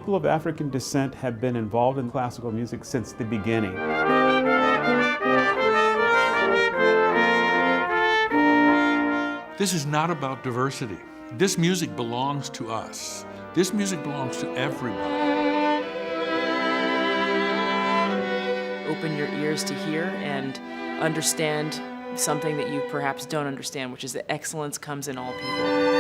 People of African descent have been involved in classical music since the beginning. This is not about diversity. This music belongs to us. This music belongs to everyone. Open your ears to hear and understand something that you perhaps don't understand, which is that excellence comes in all people.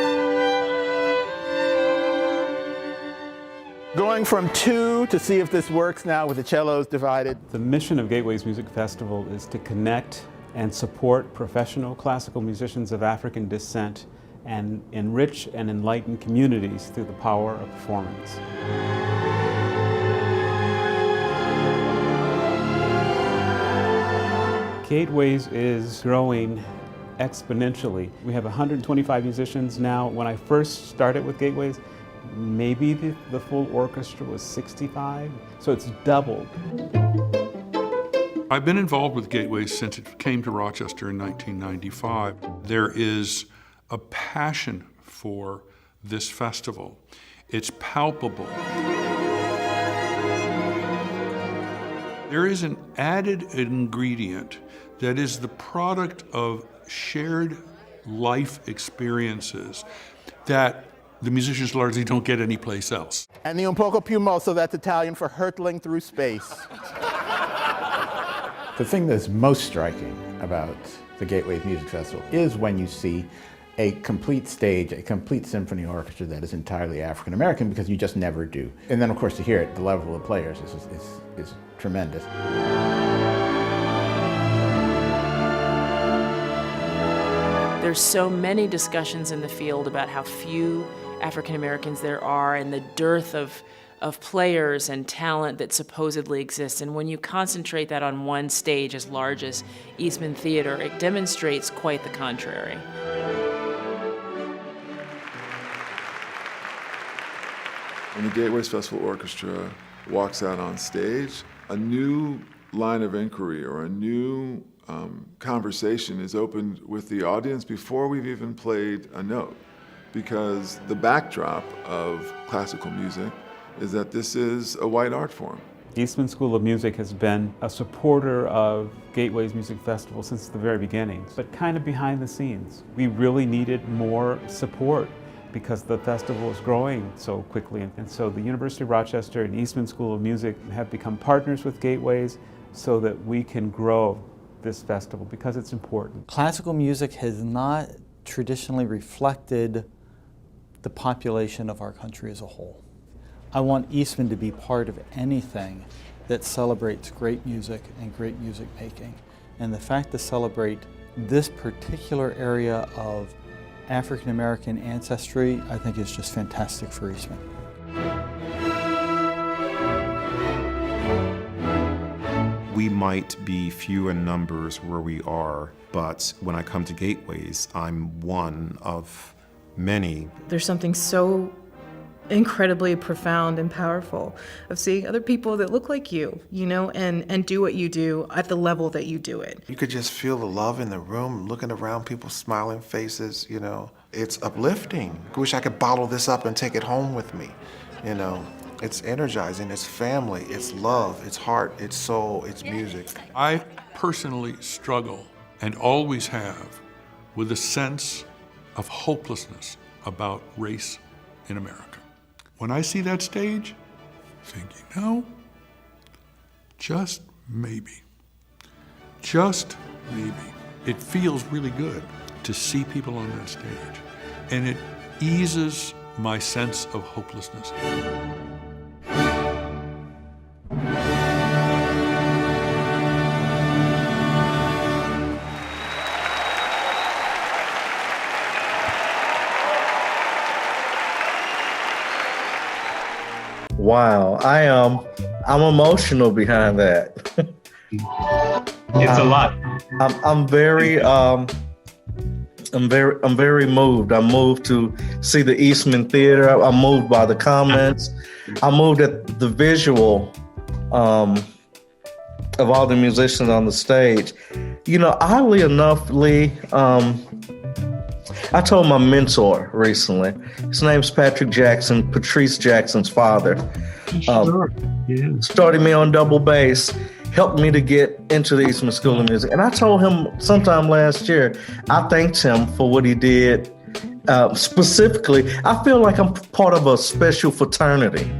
Going from 2 to see if this works now with the cellos divided. The mission of Gateways Music Festival is to connect and support professional classical musicians of African descent and enrich and enlighten communities through the power of performance. Gateways is growing exponentially. We have 125 musicians now. When I first started with Gateways, maybe the full orchestra was 65, so it's doubled. I've been involved with Gateways since it came to Rochester in 1995. There is a passion for this festival. It's palpable. There is an added ingredient that is the product of shared life experiences that the musicians largely don't get anyplace else. And the un poco più mosso, that's Italian for hurtling through space. The thing that's most striking about the Gateways Music Festival is when you see a complete stage, a complete symphony orchestra that is entirely African American, because you just never do. And then, of course, to hear it, the level of players is tremendous. There's so many discussions in the field about how few African Americans there are and the dearth of players and talent that supposedly exists. And when you concentrate that on one stage as large as Eastman Theater, it demonstrates quite the contrary. When the Gateways Festival Orchestra walks out on stage, a new line of inquiry or a new conversation is opened with the audience before we've even played a note. Because the backdrop of classical music is that this is a white art form. Eastman School of Music has been a supporter of Gateways Music Festival since the very beginning, but kind of behind the scenes. We really needed more support because the festival is growing so quickly. And so the University of Rochester and Eastman School of Music have become partners with Gateways so that we can grow this festival because it's important. Classical music has not traditionally reflected the population of our country as a whole. I want Eastman to be part of anything that celebrates great music and great music making. And the fact to celebrate this particular area of African American ancestry, I think is just fantastic for Eastman. We might be few in numbers where we are, but when I come to Gateways, I'm one of many. There's something so incredibly profound and powerful of seeing other people that look like you know, and do what you do at the level that you do it. You could just feel the love in the room, looking around, people's smiling faces, you know. It's uplifting. I wish I could bottle this up and take it home with me, you know. It's energizing, it's family, it's love, it's heart, it's soul, it's music. I personally struggle, and always have, with a sense of hopelessness about race in America. When I see that stage, thinking, no, just maybe, it feels really good to see people on that stage, and it eases my sense of hopelessness. Wow, I'm emotional behind that. It's a lot. I'm very moved. I'm moved to see the Eastman Theater. I'm moved by the comments. I'm moved at the visual of all the musicians on the stage. You know, oddly enough, Lee, I told my mentor recently, his name's Patrick Jackson, Patrice Jackson's father. Sure. Yeah. Started me on double bass, helped me to get into the Eastman School of Music. And I told him sometime last year, I thanked him for what he did. Specifically, I feel like I'm part of a special fraternity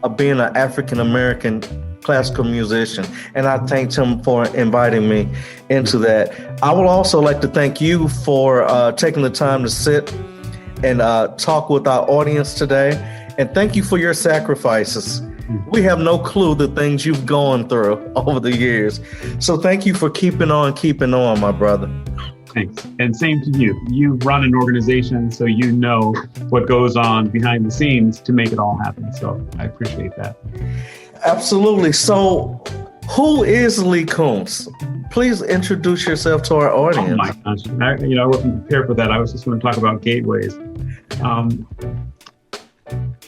of being an African-American classical musician. And I thanked him for inviting me into that. I would also like to thank you for taking the time to sit and talk with our audience today. And thank you for your sacrifices. We have no clue the things you've gone through over the years. So thank you for keeping on, my brother. Thanks. And same to you. You run an organization, so you know what goes on behind the scenes to make it all happen. So I appreciate that. Absolutely. So who is Lee Koonce? Please introduce yourself to our audience. Oh my gosh. I wasn't prepared for that. I was just going to talk about gateways.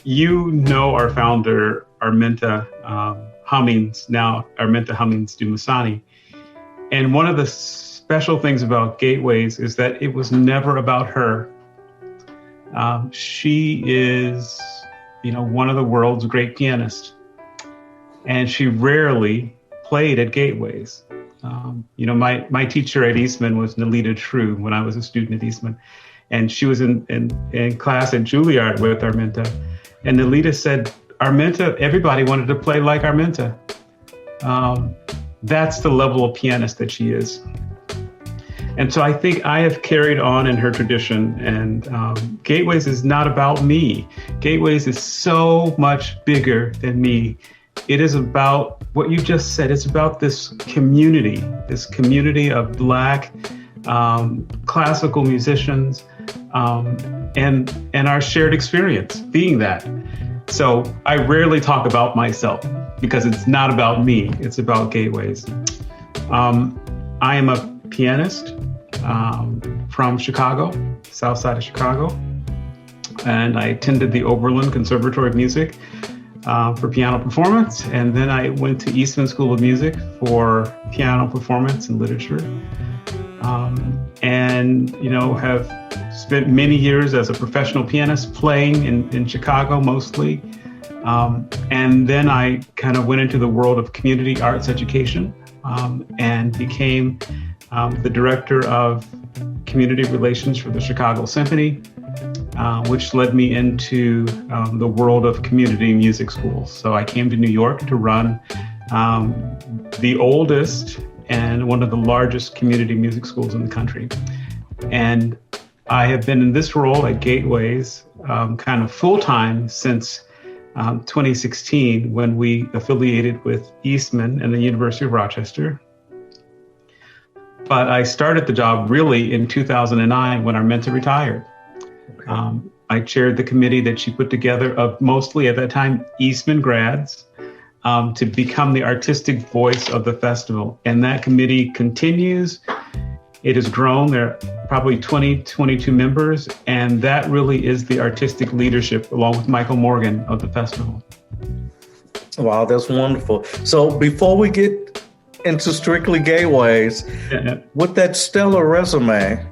You know our founder, Arminta Hummings, now Arminta Hummings Dumasani. And one of the special things about Gateways is that it was never about her. She is, one of the world's great pianists. And she rarely played at Gateways. My teacher at Eastman was Nalita True when I was a student at Eastman. And she was in class at Juilliard with Arminta. And Nalita said, Arminta, everybody wanted to play like Arminta. That's the level of pianist that she is. And so I think I have carried on in her tradition, and Gateways is not about me. Gateways is so much bigger than me. It is about what you just said. It's about this community of Black classical musicians, and our shared experience being that. So I rarely talk about myself because it's not about me, it's about Gateways. I am a pianist from Chicago, south side of Chicago, and I attended the Oberlin Conservatory of Music for piano performance, and then I went to Eastman School of Music for piano performance and literature, and have spent many years as a professional pianist playing in Chicago mostly. And then I kind of went into the world of community arts education and became the director of community relations for the Chicago Symphony, which led me into the world of community music schools. So I came to New York to run the oldest and one of the largest community music schools in the country. And I have been in this role at Gateways kind of full-time since 2016, when we affiliated with Eastman and the University of Rochester. But I started the job really in 2009 when Arminta retired. I chaired the committee that she put together of mostly at that time Eastman grads to become the artistic voice of the festival. And that committee continues. It has grown. There are probably 22 members, and that really is the artistic leadership, along with Michael Morgan, of the festival. Wow, that's wonderful. So before we get into strictly Gateways, with that stellar resume,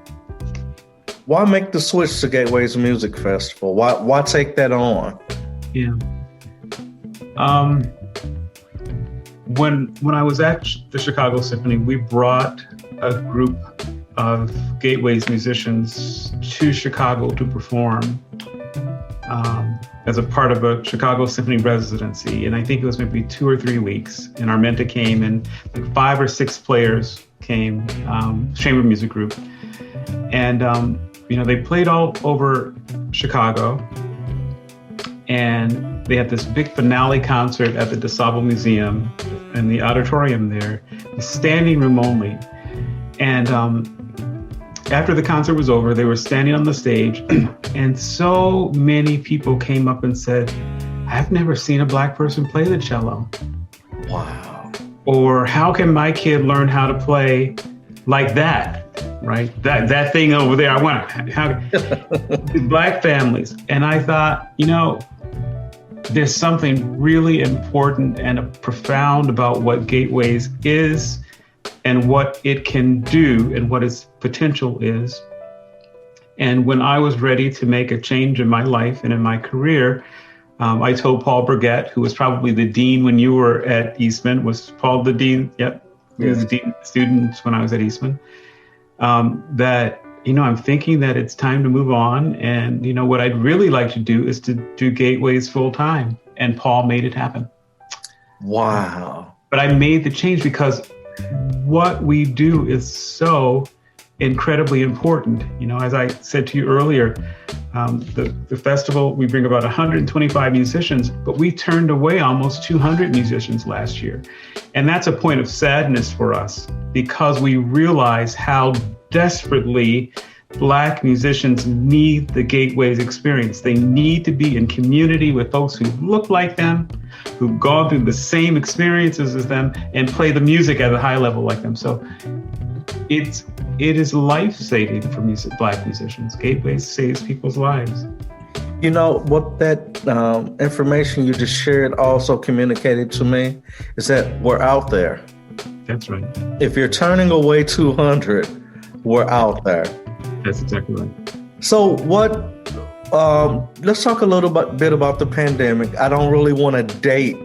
why make the switch to Gateways Music Festival? Why take that on? Yeah. When I was at the Chicago Symphony, we brought a group of Gateways musicians to Chicago to perform as a part of a Chicago Symphony residency. And I think it was maybe 2 or 3 weeks. And Arminta came, and like 5 or 6 players came, chamber music group. And, they played all over Chicago. And they had this big finale concert at the DeSable Museum in the auditorium there, standing room only. And after the concert was over, they were standing on the stage, and so many people came up and said, I've never seen a Black person play the cello. Wow. Or how can my kid learn how to play like that? Right? That thing over there, I want how Black families. And I thought, there's something really important and profound about what Gateways is and what it can do and what its potential is. And when I was ready to make a change in my life and in my career, I told Paul Burgett, who was probably the dean when you were at Eastman. Was Paul the dean? Yep. He was the dean of students when I was at Eastman. That, I'm thinking that it's time to move on. And, what I'd really like to do is to do Gateways full time. And Paul made it happen. Wow. But I made the change because what we do is so incredibly important. As I said to you earlier, the festival, we bring about 125 musicians, but we turned away almost 200 musicians last year. And that's a point of sadness for us because we realize how desperately Black musicians need the Gateways experience. They need to be in community with folks who look like them, who've gone through the same experiences as them, and play the music at a high level like them. So it is life-saving for Black musicians. Gateways saves people's lives. What that information you just shared also communicated to me is that we're out there. That's right. If you're turning away 200, we're out there. That's exactly right. So let's talk a little bit about the pandemic. I don't really want to date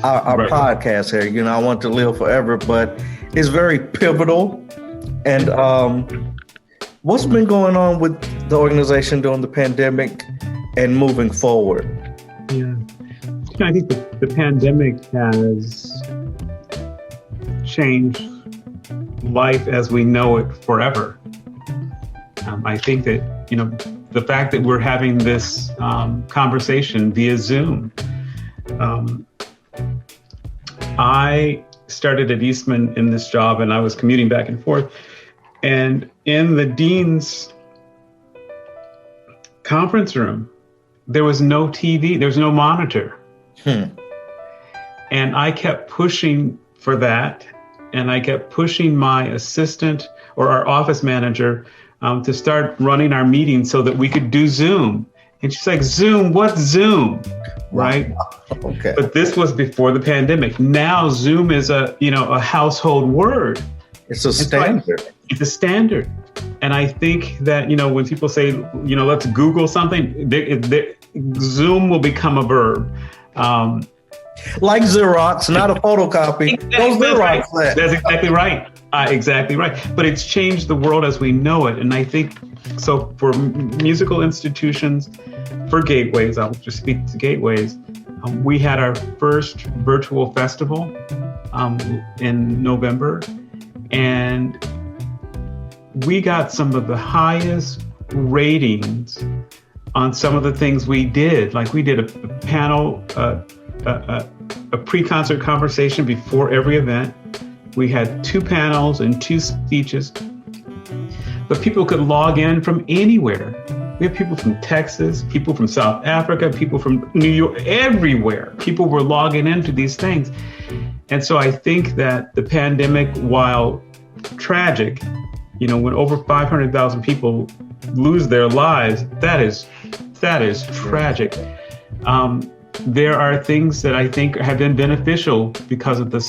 our Right. podcast here. I want to live forever, but it's very pivotal. And what's been going on with the organization during the pandemic and moving forward? Yeah. I think the pandemic has changed life as we know it forever. I think that, the fact that we're having this conversation via Zoom. I started at Eastman in this job and I was commuting back and forth. And in the dean's conference room, there was no TV, there was no monitor. And I kept pushing for that. And I kept pushing my assistant or our office manager to start running our meetings so that we could do Zoom. And she's like, Zoom, what's Zoom? Right? Okay. But this was before the pandemic. Now Zoom is a household word. It's a standard. It's a standard. And I think that, when people say, let's Google something, Zoom will become a verb. Like Xerox, not a photocopy. Those Xerox. That's exactly right. Exactly right. But it's changed the world as we know it. And I think, so for musical institutions, for Gateways, I'll just speak to Gateways, we had our first virtual festival in November. And we got some of the highest ratings on some of the things we did. Like we did a panel, a pre-concert conversation before every event. We had 2 panels and 2 speeches, but people could log in from anywhere. We have people from Texas, people from South Africa, people from New York, everywhere. People were logging into these things. And so I think that the pandemic, while tragic, when over 500,000 people lose their lives, that is tragic. There are things that I think have been beneficial because of the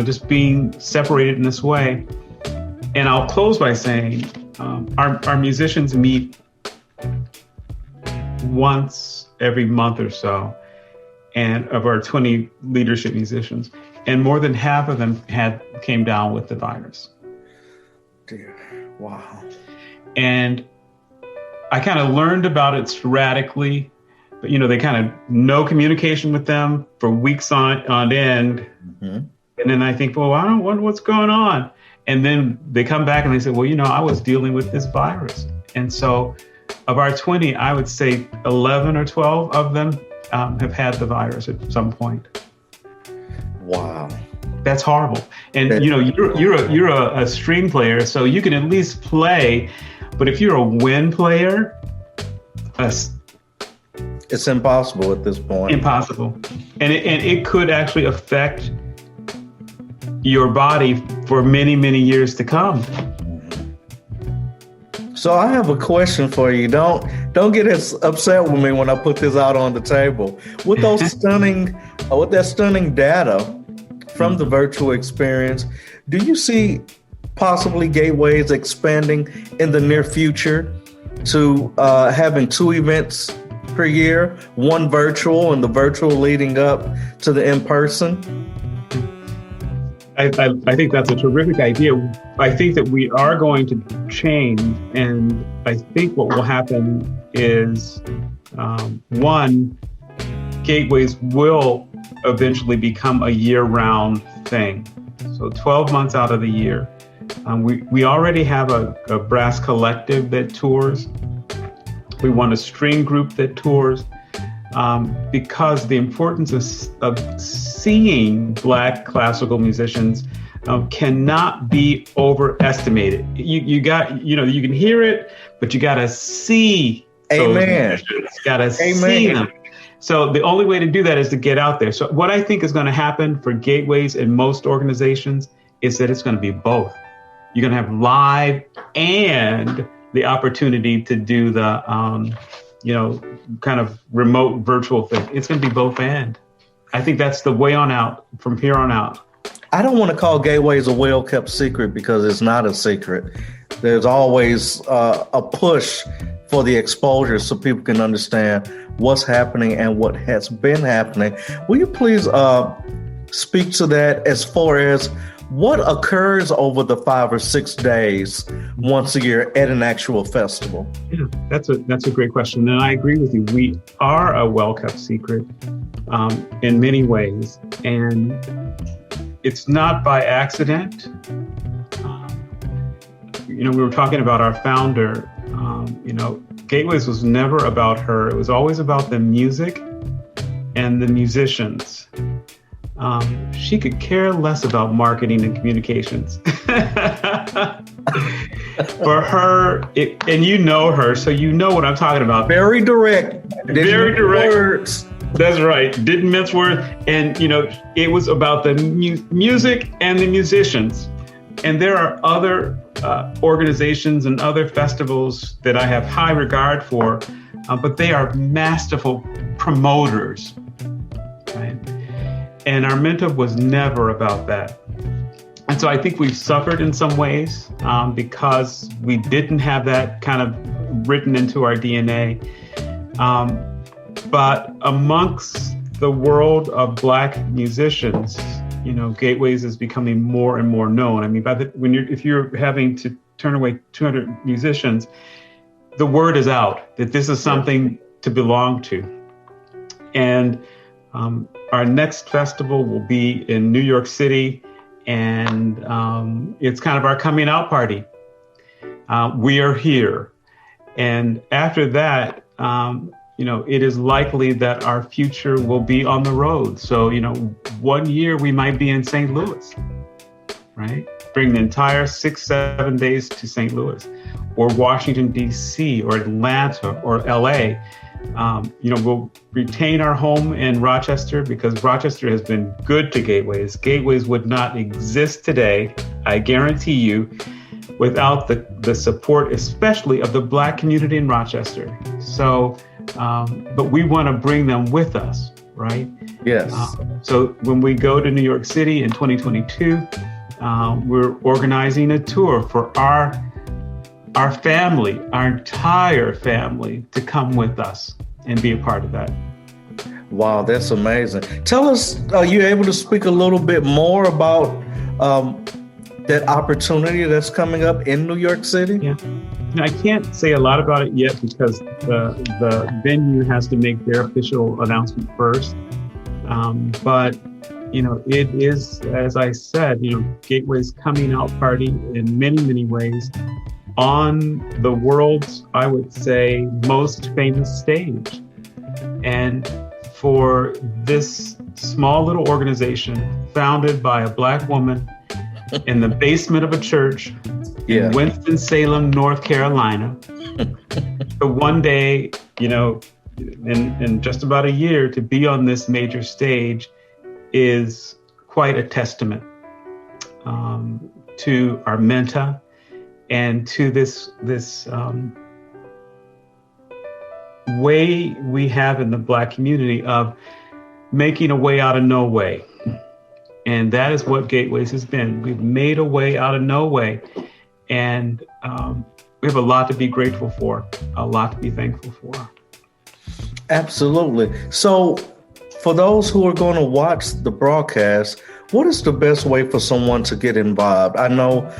just being separated in this way. And I'll close by saying our musicians meet once every month or so, and of our 20 leadership musicians, and more than half of them came down with the virus. Dear, wow. And I kind of learned about it sporadically. But, they kind of no communication with them for weeks on end. Mm-hmm. And then I think, well, I don't know what's going on. And then they come back and they say, well, I was dealing with this virus. And so of our 20, I would say 11 or 12 of them have had the virus at some point. Wow. That's horrible. And, you're a string player, so you can at least play. But if you're a wind player, it's impossible at this point. Impossible. And it could actually affect your body for many, many years to come. So I have a question for you. Don't get as upset with me when I put this out on the table. With those with that stunning data from the virtual experience, do you see possibly Gateways expanding in the near future to having 2 events per year, one virtual and the virtual leading up to the in-person? I think that's a terrific idea. I think that we are going to change, and I think what will happen is, one, Gateways will eventually become a year-round thing. So 12 months out of the year. We already have a brass collective that tours. We want a string group that tours, because the importance of seeing Black classical musicians cannot be overestimated. You can hear it, but you got to see those musicians. Got to see them. So the only way to do that is to get out there. So what I think is going to happen for Gateways and most organizations is that it's going to be both. You're going to have live and the opportunity to do the, kind of remote virtual thing. It's going to be both and. I think that's the way on out, from here on out. I don't want to call Gateways a well-kept secret because it's not a secret. There's always a push for the exposure so people can understand what's happening and what has been happening. Will you please speak to that as far as what occurs over the 5 or 6 days once a year at an actual festival? Yeah, that's a great question. And I agree with you. We are a well-kept secret in many ways. And it's not by accident. We were talking about our founder. Gateways was never about her. It was always about the music and the musicians. She could care less about marketing and communications. For her, and you know her, so you know what I'm talking about. Very direct. Very direct. Words. That's right. Didn't mince words. And, it was about the music and the musicians. And there are other organizations and other festivals that I have high regard for, but they are masterful promoters. Right? And our Armenta was never about that. And so I think we've suffered in some ways because we didn't have that kind of written into our DNA. But amongst the world of Black musicians, Gateways is becoming more and more known. I mean, if you're having to turn away 200 musicians, the word is out that this is something to belong to. And our next festival will be in New York City, and it's kind of our coming out party. We are here. And after that, it is likely that our future will be on the road. So, 1 year we might be in St. Louis, right? Bring the entire 6-7 days to St. Louis, or Washington, D.C., or Atlanta, or L.A. We'll retain our home in Rochester because Rochester has been good to Gateways. Gateways would not exist today, I guarantee you, without the support, especially of the Black community in Rochester. So, but we want to bring them with us, right? Yes. So when we go to New York City in 2022, we're organizing a tour for our family, our entire family, to come with us and be a part of that. Wow, that's amazing. Tell us, are you able to speak a little bit more about that opportunity that's coming up in New York City? Yeah. I can't say a lot about it yet because the venue has to make their official announcement first. But it is, as I said, Gateway's coming out party in many, many ways on the world's, I would say, most famous stage. And for this small little organization founded by a Black woman in the basement of a church in Winston-Salem, North Carolina, so one day, in just about a year, to be on this major stage is quite a testament to our Armenta and to this way we have in the Black community of making a way out of no way. And that is what Gateways has been. We've made a way out of no way. And we have a lot to be grateful for, a lot to be thankful for. Absolutely. So for those who are going to watch the broadcast, what is the best way for someone to get involved? I know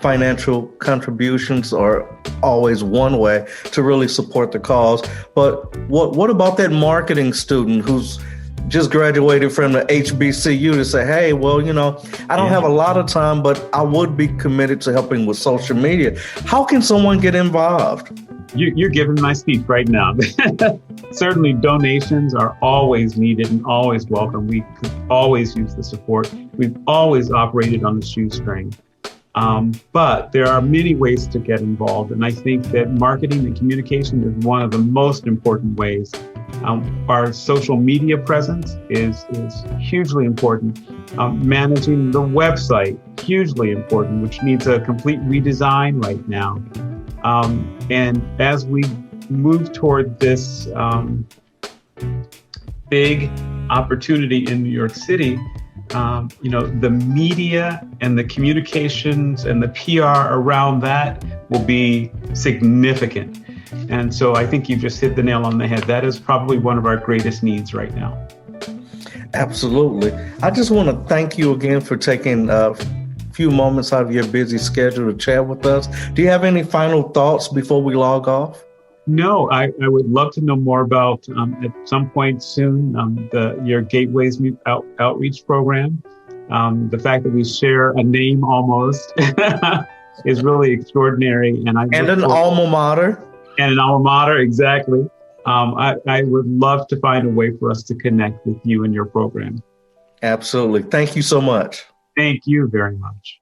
financial contributions are always one way to really support the cause, but what about that marketing student who's just graduated from the HBCU to say, hey, well, I don't have a lot of time, but I would be committed to helping with social media. How can someone get involved? You're giving my speech right now. Certainly donations are always needed and always welcome. We could always use the support. We've always operated on the shoestring. But there are many ways to get involved. And I think that marketing and communication is one of the most important ways. Our social media presence is hugely important. Managing the website, hugely important, which needs a complete redesign right now. And as we move toward this big opportunity in New York City, the media and the communications and the PR around that will be significant. And so I think you've just hit the nail on the head. That is probably one of our greatest needs right now. Absolutely. I just want to thank you again for taking a few moments out of your busy schedule to chat with us. Do you have any final thoughts before we log off? No, I would love to know more about, at some point soon, your Gateways Outreach Program. The fact that we share a name almost is really extraordinary. And an alma mater. And an alma mater, exactly. I would love to find a way for us to connect with you and your program. Absolutely. Thank you so much. Thank you very much.